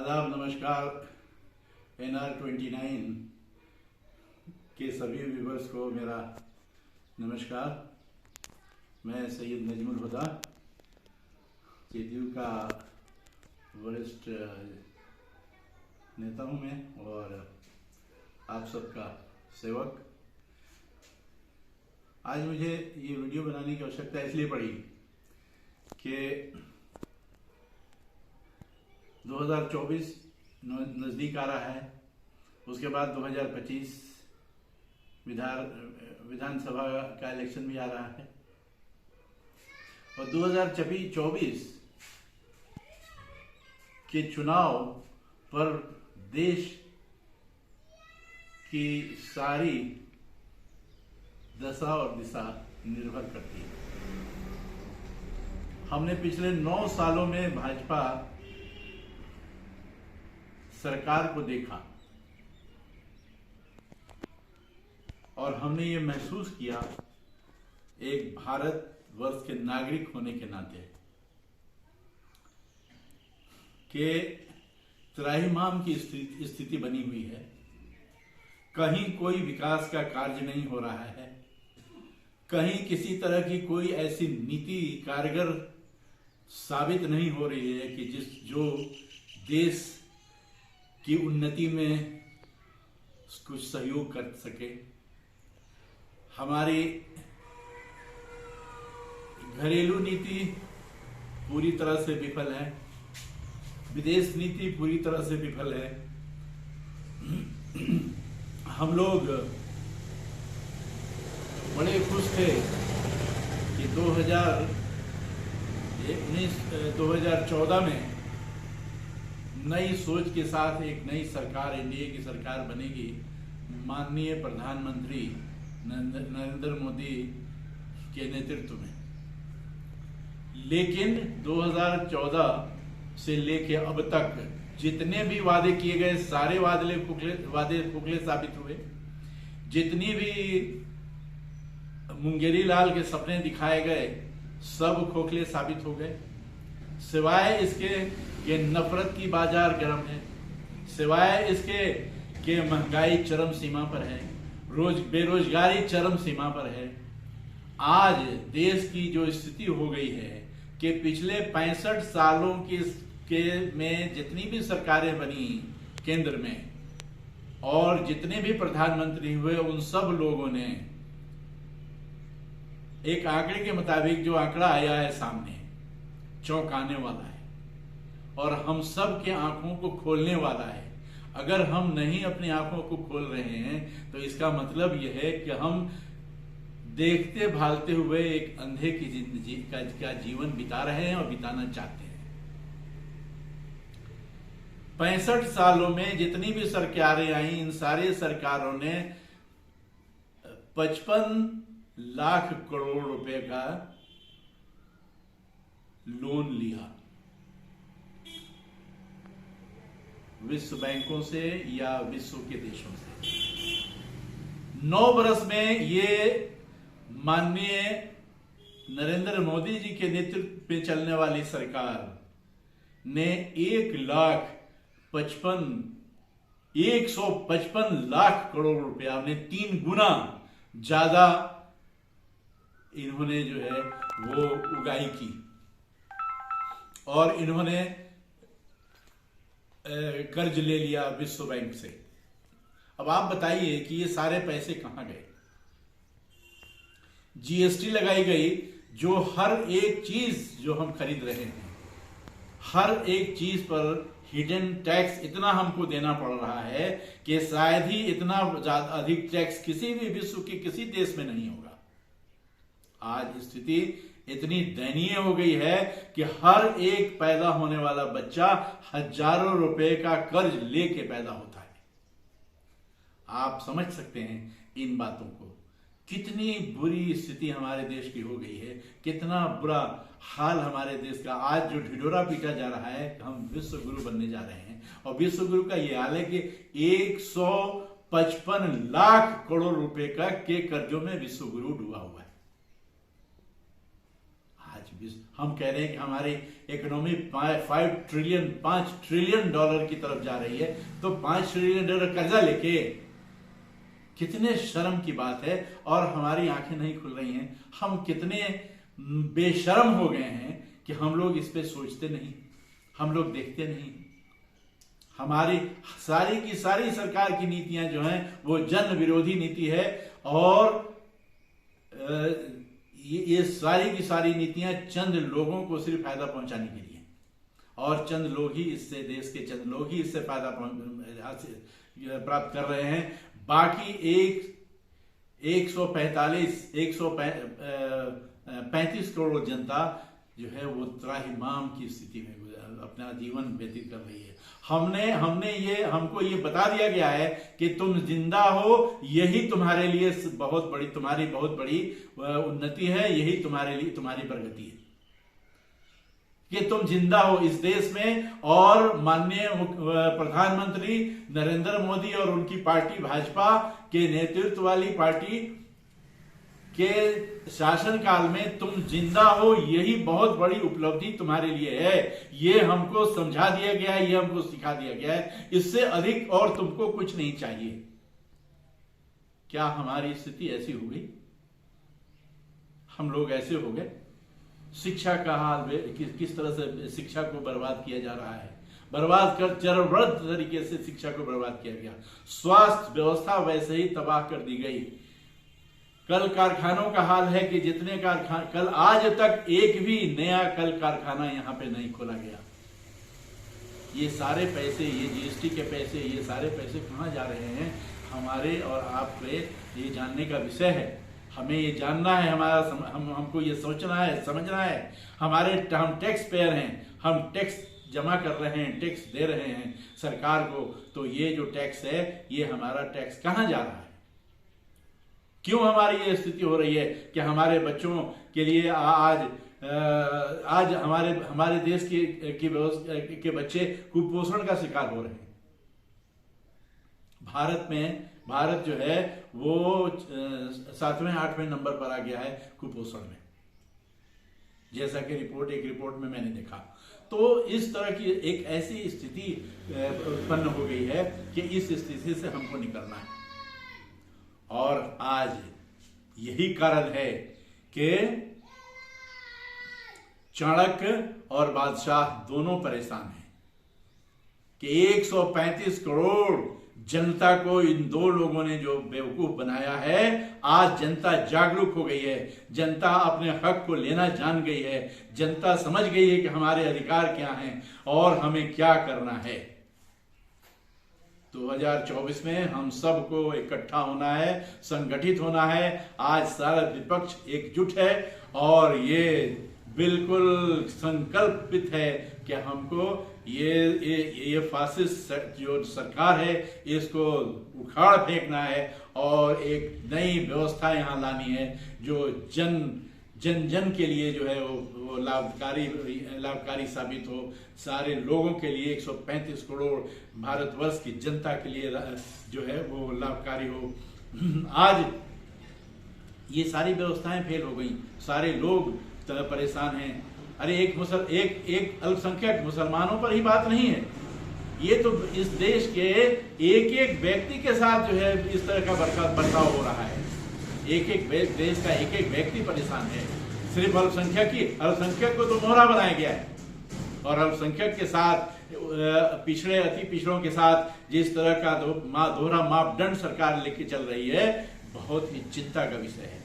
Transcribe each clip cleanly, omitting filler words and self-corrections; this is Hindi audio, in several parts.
आदाब, नमस्कार। NR29 के सभी व्यूवर्स को मेरा नमस्कार। मैं सैयद नजमुल हुदा, जेडीयू का वरिष्ठ नेता हूँ मैं और आप सबका सेवक। आज मुझे ये वीडियो बनाने की आवश्यकता इसलिए पड़ी कि 2024 नज़दीक आ रहा है, उसके बाद 2025 विधानसभा का इलेक्शन भी आ रहा है और 2024 के चुनाव पर देश की सारी दशा और दिशा निर्भर करती है। हमने पिछले 9 सालों में भाजपा सरकार को देखा और हमने ये महसूस किया, एक भारतवर्ष के नागरिक होने के नाते, कि त्राहिमाम की स्थिति बनी हुई है। कहीं कोई विकास का कार्य नहीं हो रहा है, कहीं किसी तरह की कोई ऐसी नीति कारगर साबित नहीं हो रही है कि जो देश की उन्नति में कुछ सहयोग कर सके। हमारी घरेलू नीति पूरी तरह से विफल है, विदेश नीति पूरी तरह से विफल है। हम लोग बड़े खुश थे कि 2014 में नई सोच के साथ एक नई सरकार, एनडीए की सरकार बनेगी, माननीय प्रधानमंत्री नरेंद्र मोदी के नेतृत्व में। लेकिन 2014 से लेके अब तक जितने भी वादे किए गए, सारे वादे खोखले साबित हुए। जितनी भी मुंगेरी लाल के सपने दिखाए गए, सब खोखले साबित हो गए। सिवाय इसके कि नफरत की बाजार गर्म है, सिवाय इसके कि महंगाई चरम सीमा पर है, बेरोजगारी चरम सीमा पर है। आज देश की जो स्थिति हो गई है कि पिछले 65 सालों में जितनी भी सरकारें बनी केंद्र में और जितने भी प्रधानमंत्री हुए, उन सब लोगों ने एक आंकड़े के मुताबिक, जो आंकड़ा आया है सामने, चौंकाने वाला है और हम सब के आंखों को खोलने वाला है। अगर हम नहीं अपनी आंखों को खोल रहे हैं तो इसका मतलब यह है कि हम देखते भालते हुए एक अंधे की जिंदगी का जीवन बिता रहे हैं और बिताना चाहते हैं। 65 सालों में जितनी भी सरकारें आई, इन सारी सरकारों ने 55 लाख करोड़ रुपए का लोन लिया, विश्व बैंकों से या विश्व के देशों से। 9 वर्ष में ये माननीय नरेंद्र मोदी जी के नेतृत्व में चलने वाली सरकार ने 155 लाख करोड़ रुपया ने 3 गुना ज्यादा इन्होंने जो है वो उगाही की और इन्होंने कर्ज ले लिया विश्व बैंक से। अब आप बताइए कि ये सारे पैसे कहां गए? जीएसटी लगाई गई, जो हर एक चीज जो हम खरीद रहे हैं, हर एक चीज पर हिडन टैक्स इतना हमको देना पड़ रहा है कि शायद ही इतना ज्यादा अधिक टैक्स किसी भी विश्व के किसी देश में नहीं होगा। आज स्थिति इतनी दयनीय हो गई है कि हर एक पैदा होने वाला बच्चा हजारों रुपए का कर्ज लेके पैदा होता है। आप समझ सकते हैं इन बातों को, कितनी बुरी स्थिति हमारे देश की हो गई है, कितना बुरा हाल हमारे देश का। आज जो ढिढोरा पीटा जा रहा है, हम विश्व गुरु बनने जा रहे हैं और विश्व गुरु का यह हाल है कि 155 लाख करोड़ रुपए का के कर्जों में विश्व गुरु डूबा हुआ है। हम कह रहे हैं कि हमारी इकोनॉमी 5 ट्रिलियन डॉलर की तरफ जा रही है, तो 5 ट्रिलियन डॉलर कर्जा लेके, कितने शर्म की बात है। और हमारी आंखें नहीं खुल रही हैं, हम कितने बेशर्म हो गए हैं कि हम लोग इस पे सोचते नहीं, हम लोग देखते नहीं। हमारी सारी की सारी सरकार की नीतियां जो हैं वो जन विरोधी नीति है, और ये सारी की सारी नीतियां चंद लोगों को सिर्फ फायदा पहुंचाने के लिए, और चंद लोग ही इससे, देश के चंद लोग ही इससे फायदा प्राप्त कर रहे हैं। बाकी 135 करोड़ जनता जो है वो त्राहिमाम की स्थिति में अपना जीवन व्यतीत कर रही है। हमको ये बता दिया गया है कि तुम जिंदा हो, यही तुम्हारे लिए तुम्हारी बहुत बड़ी उन्नति है, यही तुम्हारे लिए तुम्हारी प्रगति है कि तुम जिंदा हो इस देश में। और माननीय प्रधानमंत्री नरेंद्र मोदी और उनकी पार्टी भाजपा के नेतृत्व वाली पार्टी के शासनकाल में तुम जिंदा हो, यही बहुत बड़ी उपलब्धि तुम्हारे लिए है। ये हमको समझा दिया गया है, ये हमको सिखा दिया गया है। इससे अधिक और तुमको कुछ नहीं चाहिए। क्या हमारी स्थिति ऐसी हो गई? हम लोग ऐसे हो गए? शिक्षा का हाल किस तरह से शिक्षा को बर्बाद किया जा रहा है, बर्बाद कर चरणबद्ध तरीके से शिक्षा को बर्बाद किया गया। स्वास्थ्य व्यवस्था वैसे ही तबाह कर दी गई। कल कारखानों का हाल है कि जितने कल आज तक एक भी नया कल कारखाना यहां पे नहीं खोला गया। ये सारे पैसे, ये जीएसटी के पैसे, ये सारे पैसे कहां जा रहे हैं? हमारे और आपके ये जानने का विषय है। हमें ये जानना है, हमको ये सोचना है, समझना है। हम टैक्स पेयर हैं, हम टैक्स जमा कर रहे हैं, टैक्स दे रहे हैं सरकार को। तो ये जो टैक्स है, ये हमारा टैक्स कहां जा रहा है? क्यों हमारी ये स्थिति हो रही है कि हमारे बच्चों के लिए आज हमारे देश के बच्चे कुपोषण का शिकार हो रहे हैं? भारत जो है वो 7वें 8वें नंबर पर आ गया है कुपोषण में, जैसा कि एक रिपोर्ट में मैंने देखा। तो इस तरह की एक ऐसी स्थिति उत्पन्न हो गई है कि इस स्थिति से हमको निकलना है। और आज यही कारण है कि चाणक्य और बादशाह दोनों परेशान हैं कि 135 करोड़ जनता को इन दो लोगों ने जो बेवकूफ बनाया है। आज जनता जागरूक हो गई है, जनता अपने हक को लेना जान गई है, जनता समझ गई है कि हमारे अधिकार क्या हैं और हमें क्या करना है। 2024 में हम सबको इकट्ठा होना है, संगठित होना है। आज सारा विपक्ष एकजुट है और ये बिल्कुल संकल्पित है कि हमको ये फासिस्ट जो सरकार है इसको उखाड़ फेंकना है और एक नई व्यवस्था यहाँ लानी है जो जन के लिए जो है वो लाभकारी साबित हो, सारे लोगों के लिए, 135 करोड़ भारतवर्ष की जनता के लिए जो है वो लाभकारी हो। आज ये सारी व्यवस्थाएं फेल हो गई, सारे लोग परेशान हैं। अरे एक अल्पसंख्यक मुसलमानों पर ही बात नहीं है, ये तो इस देश के एक व्यक्ति के साथ जो है इस तरह का बर्ताव हो रहा है। देश का एक व्यक्ति परेशान है। सिर्फ अल्पसंख्यक को तो मोहरा बनाया गया है और अल्पसंख्यक के साथ पिछड़े अति पिछड़ों के साथ जिस तरह का दोहरा मापदंड सरकार लेके चल रही है, बहुत ही चिंता का विषय है।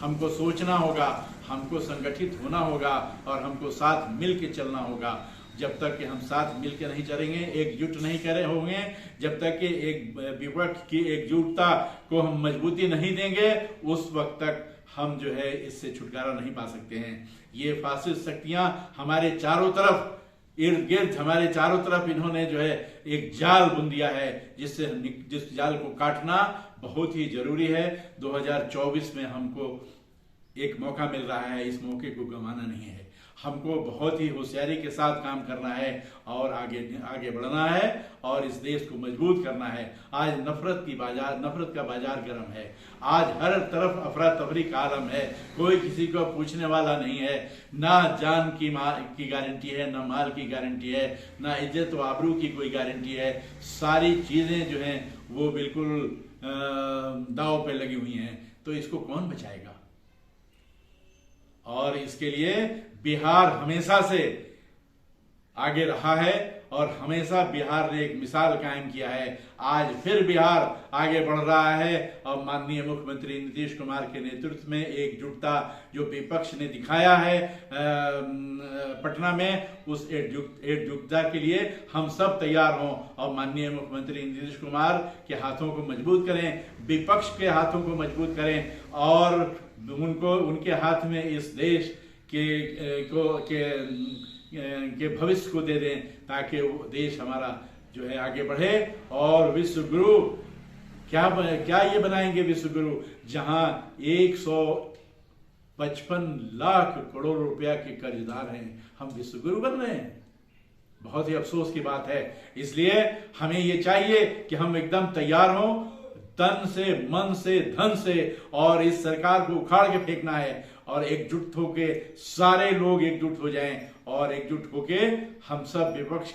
हमको सोचना होगा, हमको संगठित होना होगा और हमको साथ मिल के चलना होगा। जब तक कि हम साथ मिल के नहीं चलेंगे, एकजुट नहीं करे होंगे, जब तक कि एक विपक्ष की एकजुटता को हम मजबूती नहीं देंगे, उस वक्त तक हम जो है इससे छुटकारा नहीं पा सकते हैं। ये फासिस्ट शक्तियां हमारे चारों तरफ इर्द गिर्द, हमारे चारों तरफ इन्होंने जो है एक जाल बुन दिया है, जिस जाल को काटना बहुत ही जरूरी है। 2024 में हमको एक मौका मिल रहा है, इस मौके को गंवाना नहीं है। हमको बहुत ही होशियारी के साथ काम करना है और आगे बढ़ना है और इस देश को मजबूत करना है। आज नफरत का बाजार गर्म है। आज हर तरफ अफरा तफरी का आलम है। कोई किसी को पूछने वाला नहीं है। ना जान की गारंटी है, ना माल की गारंटी है, ना इज्जत व आबरू की कोई गारंटी है। सारी चीजें जो हैं वो बिल्कुल दांव पे लगी हुई हैं। तो इसको कौन बचाएगा? और इसके लिए बिहार हमेशा से आगे रहा है और हमेशा बिहार ने एक मिसाल कायम किया है। आज फिर बिहार आगे बढ़ रहा है और माननीय मुख्यमंत्री नीतीश कुमार के नेतृत्व में एकजुटता जो विपक्ष ने दिखाया है पटना में, उस एकजुटता के लिए हम सब तैयार हों और माननीय मुख्यमंत्री नीतीश कुमार के हाथों को मजबूत करें, विपक्ष के हाथों को मजबूत करें और उनके हाथ में इस देश के भविष्य को दे दें ताकि वो देश हमारा जो है आगे बढ़े। और विश्व गुरु क्या ये बनाएंगे विश्व गुरु, जहां 155 लाख करोड़ रुपया के कर्जदार हैं, हम विश्व गुरु बन रहे हैं। बहुत ही अफसोस की बात है। इसलिए हमें ये चाहिए कि हम एकदम तैयार हों, तन से, मन से, धन से, और इस सरकार को उखाड़ के फेंकना है और एकजुट होके सारे लोग एकजुट हो जाएं और एकजुट होके हम सब विपक्ष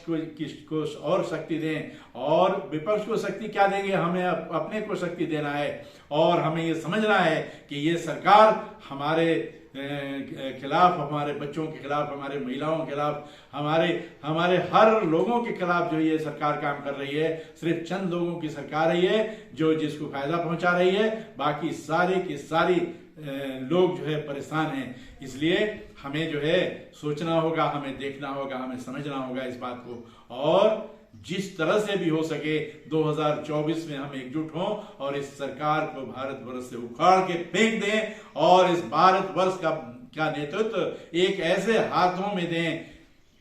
को और शक्ति दें। और विपक्ष को शक्ति क्या देंगे? हमें अपने को शक्ति देना है और हमें ये समझना है कि ये सरकार हमारे खिलाफ, हमारे बच्चों के खिलाफ, हमारे महिलाओं के खिलाफ, हमारे हर लोगों के खिलाफ जो ये सरकार काम कर रही है। सिर्फ चंद लोगों की सरकार है ये जो जिसको फायदा पहुंचा रही है, बाकी सारे की सारी लोग जो है परेशान हैं। इसलिए हमें जो है सोचना होगा, हमें देखना होगा, हमें समझना होगा इस बात को और जिस तरह से भी हो सके 2024 में हम एकजुट हों और इस सरकार को भारतवर्ष से उखाड़ के फेंक दें और इस भारतवर्ष का नेतृत्व एक ऐसे हाथों में दें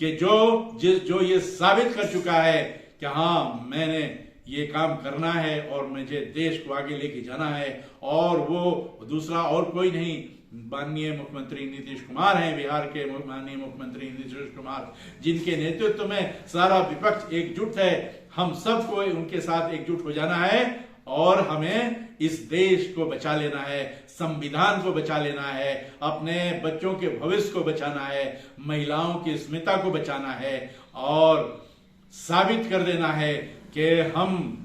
कि जो ये साबित कर चुका है कि हाँ, मैंने ये काम करना है और मुझे देश को आगे लेके जाना है। और वो दूसरा और कोई नहीं, माननीय मुख्यमंत्री नीतीश कुमार हैं, बिहार के माननीय मुख्यमंत्री नीतीश कुमार, जिनके नेतृत्व में सारा विपक्ष एकजुट है। हम सबको उनके साथ एकजुट हो जाना है और हमें इस देश को बचा लेना है, संविधान को बचा लेना है, अपने बच्चों के भविष्य को बचाना है, महिलाओं की अस्मिता को बचाना है और साबित कर देना है कि हम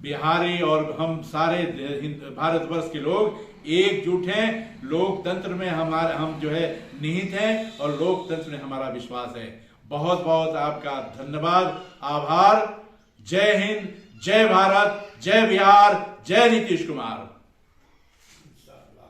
बिहारी और हम सारे भारतवर्ष के लोग एकजुट हैं। लोकतंत्र में हम जो है निहित हैं और लोकतंत्र में हमारा विश्वास है। बहुत बहुत आपका धन्यवाद, आभार। जय हिंद, जय भारत, जय बिहार, जय नीतीश कुमार।